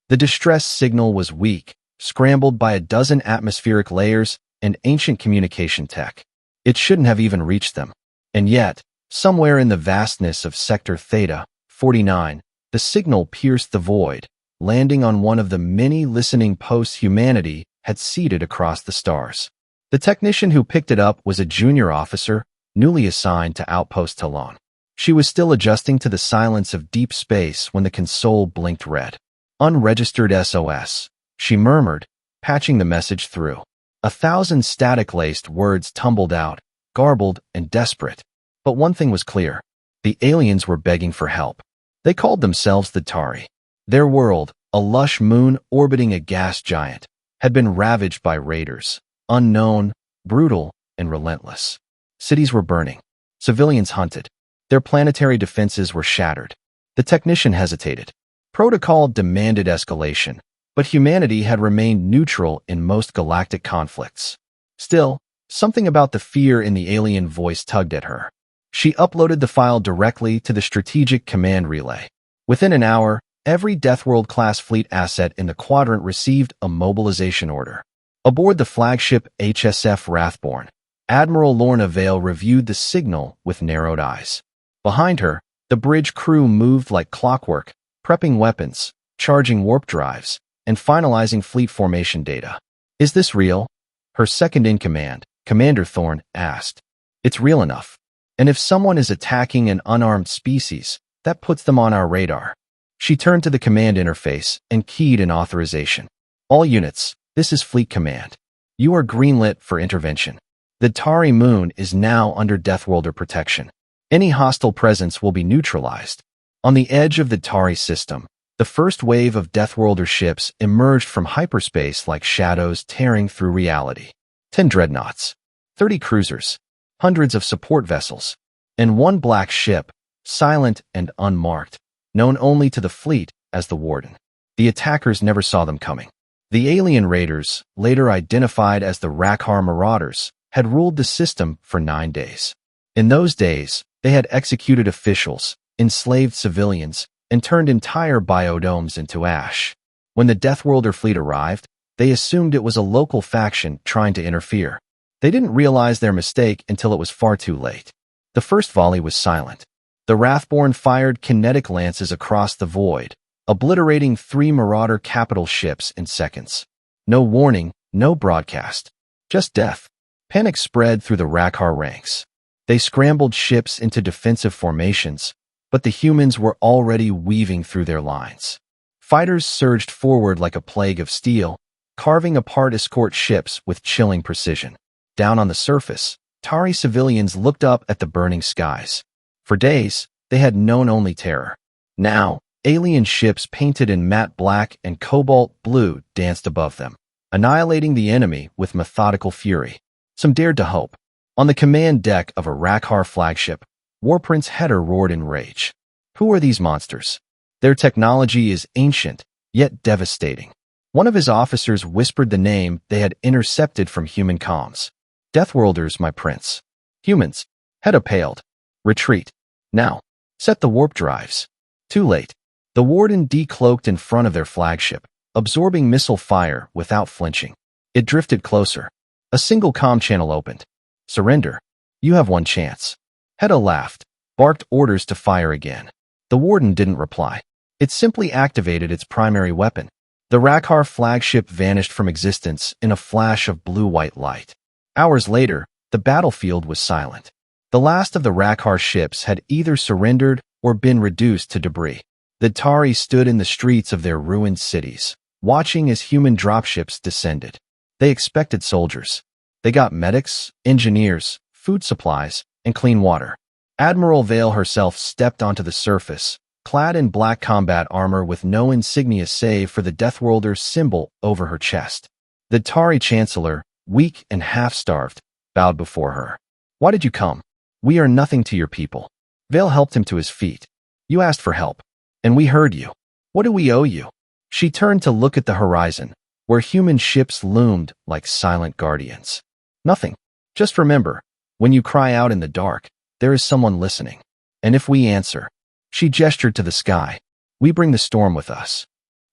The distress signal was weak, scrambled by a dozen atmospheric layers and ancient communication tech. It shouldn't have even reached them. And yet, somewhere in the vastness of Sector Theta 49, the signal pierced the void, landing on one of the many listening posts humanity had seeded across the stars. The technician who picked it up was a junior officer, newly assigned to Outpost Talon. She was still adjusting to the silence of deep space when the console blinked red. Unregistered SOS, she murmured, patching the message through. 1,000 static-laced words tumbled out, garbled and desperate. But one thing was clear. The aliens were begging for help. They called themselves the Tari. Their world, a lush moon orbiting a gas giant, had been ravaged by raiders, unknown, brutal, and relentless. Cities were burning. Civilians hunted. Their planetary defenses were shattered. The technician hesitated. Protocol demanded escalation, but humanity had remained neutral in most galactic conflicts. Still, something about the fear in the alien voice tugged at her. She uploaded the file directly to the Strategic Command Relay. Within an hour, every Deathworld-class fleet asset in the quadrant received a mobilization order. Aboard the flagship HSF Wrathborn, Admiral Lorna Vale reviewed the signal with narrowed eyes. Behind her, the bridge crew moved like clockwork, prepping weapons, charging warp drives, and finalizing fleet formation data. "Is this real?" her second-in-command, Commander Thorne, asked. "It's real enough. And if someone is attacking an unarmed species, that puts them on our radar." She turned to the command interface and keyed an authorization. "All units, this is Fleet Command. You are greenlit for intervention. The Tari moon is now under Deathworlder protection. Any hostile presence will be neutralized." On the edge of the Tari system, the first wave of Deathworlder ships emerged from hyperspace like shadows tearing through reality. 10 dreadnoughts, 30 cruisers, hundreds of support vessels, and one black ship, silent and unmarked, known only to the fleet as the Warden. The attackers never saw them coming. The alien raiders, later identified as the Rakhar Marauders, had ruled the system for 9 days. In those days, they had executed officials, enslaved civilians, and turned entire biodomes into ash. When the Deathworlder fleet arrived, they assumed it was a local faction trying to interfere. They didn't realize their mistake until it was far too late. The first volley was silent. The Wrathborn fired kinetic lances across the void, obliterating 3 Marauder capital ships in seconds. No warning, no broadcast. Just death. Panic spread through the Rakhar ranks. They scrambled ships into defensive formations, but the humans were already weaving through their lines. Fighters surged forward like a plague of steel, carving apart escort ships with chilling precision. Down on the surface, Tari civilians looked up at the burning skies. For days, they had known only terror. Now, alien ships painted in matte black and cobalt blue danced above them, annihilating the enemy with methodical fury. Some dared to hope. On the command deck of a Rakhar flagship, Warprince Heder roared in rage. Who are these monsters? Their technology is ancient, yet devastating. One of his officers whispered the name they had intercepted from human comms. Deathworlders, my prince. Humans. Heder paled. Retreat. Now. Set the warp drives. Too late. The Warden decloaked in front of their flagship, absorbing missile fire without flinching. It drifted closer. A single comm channel opened. Surrender. You have one chance. Hedda laughed, barked orders to fire again. The Warden didn't reply. It simply activated its primary weapon. The Rakhar flagship vanished from existence in a flash of blue-white light. Hours later, the battlefield was silent. The last of the Rakhar ships had either surrendered or been reduced to debris. The Tari stood in the streets of their ruined cities, watching as human dropships descended. They expected soldiers. They got medics, engineers, food supplies, and clean water. Admiral Vale herself stepped onto the surface, clad in black combat armor with no insignia save for the Deathworlder symbol over her chest. The Tari Chancellor, weak and half-starved, bowed before her. Why did you come? We are nothing to your people. Vale helped him to his feet. You asked for help, and we heard you. What do we owe you? She turned to look at the horizon, where human ships loomed like silent guardians. Nothing. Just remember, when you cry out in the dark, there is someone listening. And if we answer, she gestured to the sky, we bring the storm with us.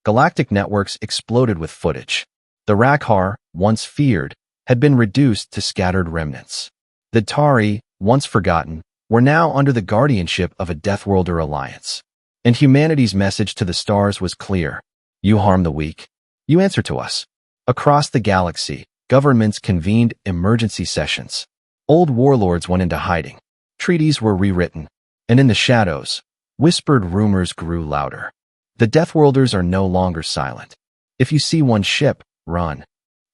Galactic networks exploded with footage. The Rakhar, once feared, had been reduced to scattered remnants. The Tari, once forgotten, were now under the guardianship of a Deathworlder alliance. And humanity's message to the stars was clear. You harm the weak. You answer to us. Across the galaxy, governments convened emergency sessions. Old warlords went into hiding. Treaties were rewritten. And in the shadows, whispered rumors grew louder. The Deathworlders are no longer silent. If you see one ship, run.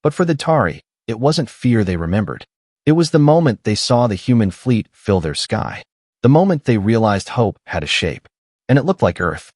But for the Tari, it wasn't fear they remembered. It was the moment they saw the human fleet fill their sky. The moment they realized hope had a shape. And it looked like Earth.